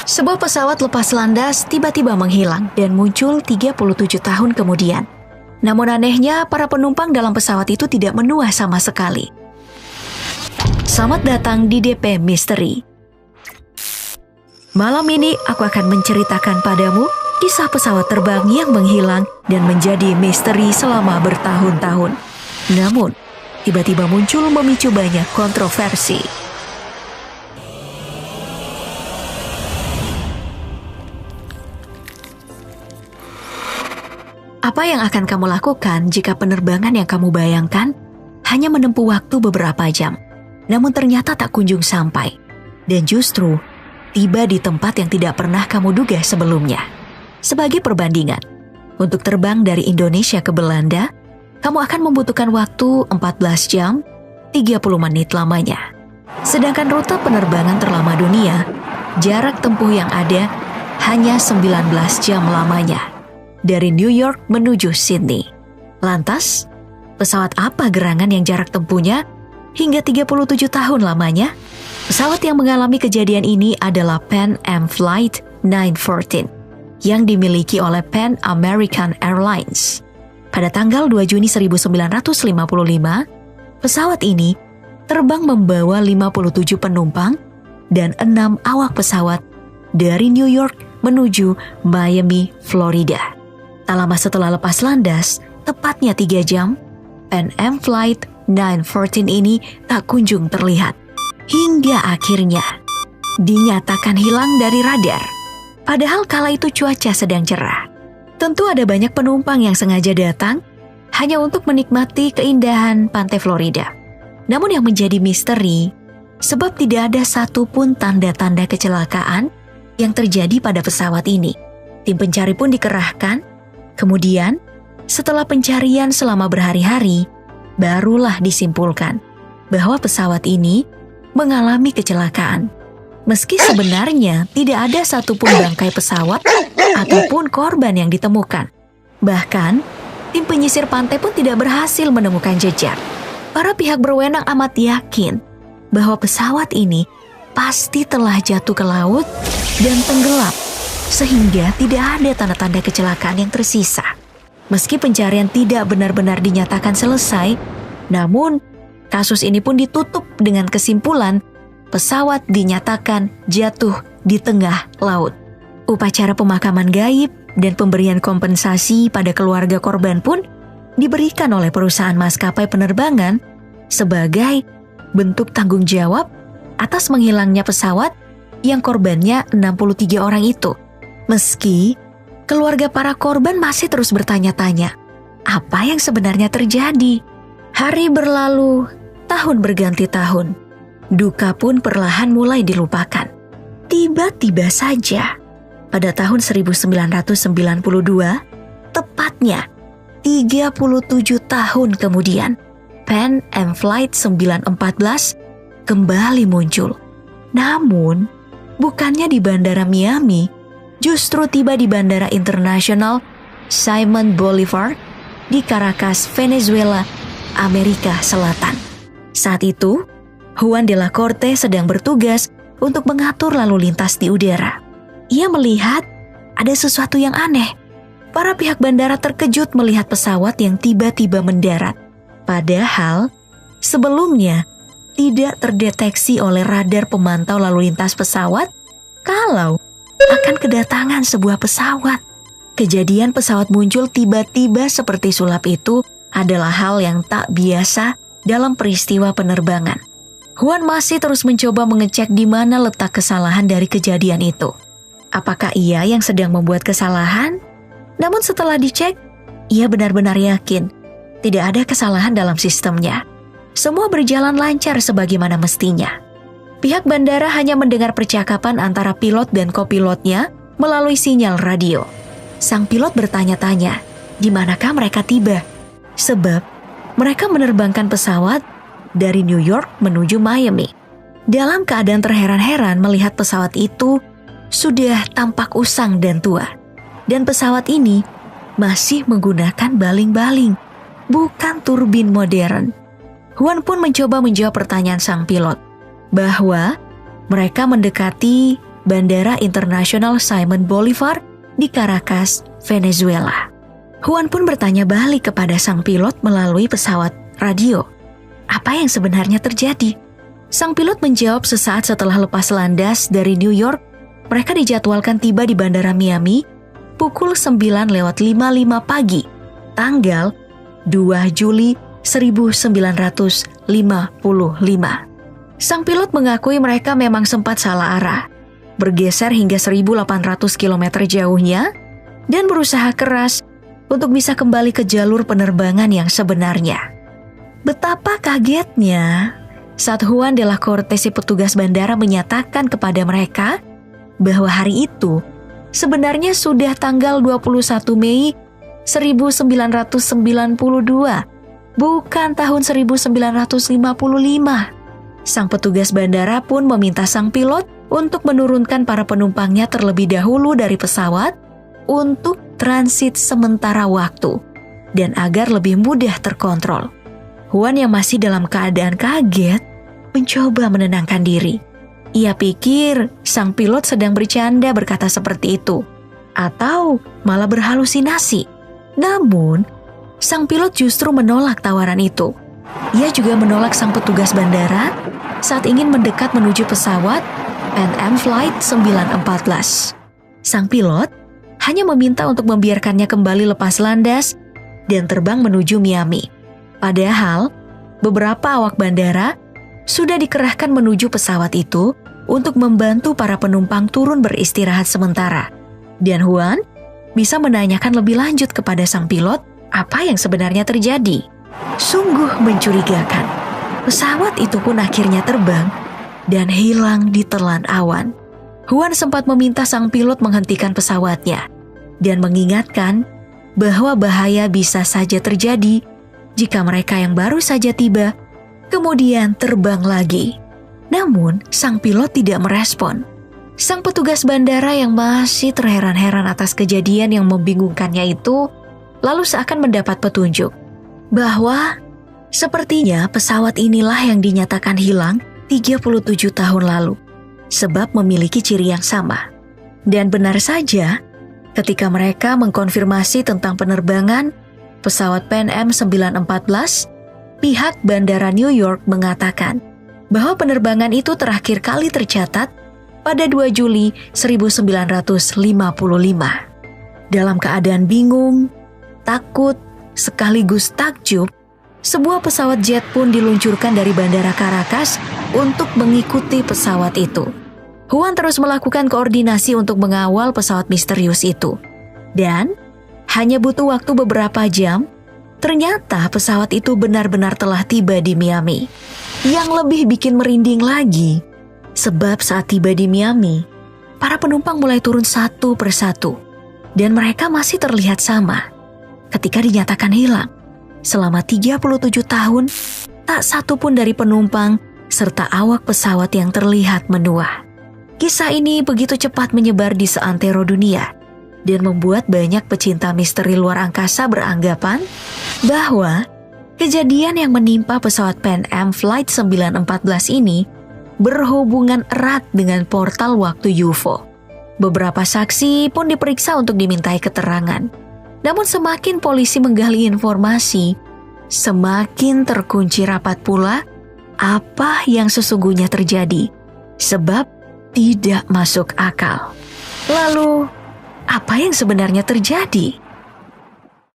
Sebuah pesawat lepas landas tiba-tiba menghilang dan muncul 37 tahun kemudian. Namun anehnya, para penumpang dalam pesawat itu tidak menua sama sekali. Selamat datang di DP Misteri. Malam ini aku akan menceritakan padamu kisah pesawat terbang yang menghilang dan menjadi misteri selama bertahun-tahun. Namun, tiba-tiba muncul memicu banyak kontroversi. Apa yang akan kamu lakukan jika penerbangan yang kamu bayangkan hanya menempuh waktu beberapa jam, namun ternyata tak kunjung sampai, dan justru tiba di tempat yang tidak pernah kamu duga sebelumnya? Sebagai perbandingan, untuk terbang dari Indonesia ke Belanda, kamu akan membutuhkan waktu 14 jam, 30 menit lamanya. Sedangkan rute penerbangan terlama dunia, jarak tempuh yang ada hanya 19 jam lamanya. Dari New York menuju Sydney. Lantas, pesawat apa gerangan yang jarak tempuhnya hingga 37 tahun lamanya? Pesawat yang mengalami kejadian ini adalah Pan Am Flight 914 yang dimiliki oleh Pan American Airlines. Pada tanggal 2 Juni 1955, pesawat ini terbang membawa 57 penumpang dan 6 awak pesawat dari New York menuju Miami, Florida. Tak lama setelah lepas landas, tepatnya 3 jam, Pan Am Flight 914 ini tak kunjung terlihat. Hingga akhirnya dinyatakan hilang dari radar. Padahal kala itu cuaca sedang cerah. Tentu ada banyak penumpang yang sengaja datang hanya untuk menikmati keindahan pantai Florida. Namun yang menjadi misteri, sebab tidak ada satupun tanda-tanda kecelakaan yang terjadi pada pesawat ini. Tim pencari pun dikerahkan. Kemudian, setelah pencarian selama berhari-hari, barulah disimpulkan bahwa pesawat ini mengalami kecelakaan. Meski sebenarnya tidak ada satupun bangkai pesawat ataupun korban yang ditemukan. Bahkan, tim penyisir pantai pun tidak berhasil menemukan jejak. Para pihak berwenang amat yakin bahwa pesawat ini pasti telah jatuh ke laut dan tenggelam, sehingga tidak ada tanda-tanda kecelakaan yang tersisa. Meski pencarian tidak benar-benar dinyatakan selesai, namun kasus ini pun ditutup dengan kesimpulan pesawat dinyatakan jatuh di tengah laut. Upacara pemakaman gaib dan pemberian kompensasi pada keluarga korban pun diberikan oleh perusahaan maskapai penerbangan sebagai bentuk tanggung jawab atas menghilangnya pesawat yang korbannya 63 orang itu. Meski keluarga para korban masih terus bertanya-tanya, apa yang sebenarnya terjadi? Hari berlalu, tahun berganti tahun. Duka pun perlahan mulai dilupakan. Tiba-tiba saja, pada tahun 1992, tepatnya 37 tahun kemudian, Pan Am Flight 914 kembali muncul. Namun, bukannya di Bandara Miami, justru tiba di Bandara Internasional Simon Bolivar di Caracas, Venezuela, Amerika Selatan. Saat itu, Juan de la Corte sedang bertugas untuk mengatur lalu lintas di udara. Ia melihat ada sesuatu yang aneh. Para pihak bandara terkejut melihat pesawat yang tiba-tiba mendarat. Padahal, sebelumnya tidak terdeteksi oleh radar pemantau lalu lintas pesawat kalau akan kedatangan sebuah pesawat. Kejadian pesawat muncul tiba-tiba seperti sulap itu adalah hal yang tak biasa dalam peristiwa penerbangan. Juan masih terus mencoba mengecek di mana letak kesalahan dari kejadian itu. Apakah ia yang sedang membuat kesalahan? Namun setelah dicek, ia benar-benar yakin tidak ada kesalahan dalam sistemnya. Semua berjalan lancar sebagaimana mestinya. Pihak bandara hanya mendengar percakapan antara pilot dan kopilotnya melalui sinyal radio. Sang pilot bertanya-tanya, di manakah mereka tiba? Sebab mereka menerbangkan pesawat dari New York menuju Miami. Dalam keadaan terheran-heran melihat pesawat itu sudah tampak usang dan tua. Dan pesawat ini masih menggunakan baling-baling, bukan turbin modern. Juan pun mencoba menjawab pertanyaan sang pilot, bahwa mereka mendekati Bandara Internasional Simon Bolivar di Caracas, Venezuela. Juan pun bertanya balik kepada sang pilot melalui pesawat radio. Apa yang sebenarnya terjadi? Sang pilot menjawab sesaat setelah lepas landas dari New York, mereka dijadwalkan tiba di Bandara Miami pukul 9:55 pagi, tanggal 2 Juli 1955. Sang pilot mengakui mereka memang sempat salah arah, bergeser hingga 1.800 km jauhnya, dan berusaha keras untuk bisa kembali ke jalur penerbangan yang sebenarnya. Betapa kagetnya saat Juan de la Corte, si petugas bandara, menyatakan kepada mereka bahwa hari itu sebenarnya sudah tanggal 21 Mei 1992, bukan tahun 1955. Sang petugas bandara pun meminta sang pilot untuk menurunkan para penumpangnya terlebih dahulu dari pesawat untuk transit sementara waktu dan agar lebih mudah terkontrol. Juan yang masih dalam keadaan kaget mencoba menenangkan diri. Ia pikir sang pilot sedang bercanda berkata seperti itu, atau malah berhalusinasi. Namun, sang pilot justru menolak tawaran itu. Ia juga menolak sang petugas bandara saat ingin mendekat menuju pesawat Pan Am Flight 914. Sang pilot hanya meminta untuk membiarkannya kembali lepas landas dan terbang menuju Miami. Padahal, beberapa awak bandara sudah dikerahkan menuju pesawat itu untuk membantu para penumpang turun beristirahat sementara. Dan Juan bisa menanyakan lebih lanjut kepada sang pilot apa yang sebenarnya terjadi. Sungguh mencurigakan. Pesawat itu pun akhirnya terbang dan hilang di telan awan. Juan sempat meminta sang pilot menghentikan pesawatnya dan mengingatkan bahwa bahaya bisa saja terjadi jika mereka yang baru saja tiba kemudian terbang lagi. Namun, sang pilot tidak merespon. Sang petugas bandara yang masih terheran-heran atas kejadian yang membingungkannya itu, lalu seakan mendapat petunjuk bahwa sepertinya pesawat inilah yang dinyatakan hilang 37 tahun lalu, sebab memiliki ciri yang sama. Dan benar saja, ketika mereka mengkonfirmasi tentang penerbangan pesawat Pan Am 914, pihak Bandara New York mengatakan bahwa penerbangan itu terakhir kali tercatat pada 2 Juli 1955. Dalam keadaan bingung, takut, sekaligus takjub, sebuah pesawat jet pun diluncurkan dari Bandara Caracas untuk mengikuti pesawat itu. Juan terus melakukan koordinasi untuk mengawal pesawat misterius itu. Dan hanya butuh waktu beberapa jam, ternyata pesawat itu benar-benar telah tiba di Miami. Yang lebih bikin merinding lagi, sebab saat tiba di Miami, para penumpang mulai turun satu persatu. Dan mereka masih terlihat sama ketika dinyatakan hilang. Selama 37 tahun, tak satu pun dari penumpang serta awak pesawat yang terlihat menua. Kisah ini begitu cepat menyebar di seantero dunia dan membuat banyak pecinta misteri luar angkasa beranggapan bahwa kejadian yang menimpa pesawat Pan Am Flight 914 ini berhubungan erat dengan portal waktu UFO. Beberapa saksi pun diperiksa untuk dimintai keterangan. Namun semakin polisi menggali informasi, semakin terkunci rapat pula apa yang sesungguhnya terjadi, sebab tidak masuk akal. Lalu, apa yang sebenarnya terjadi?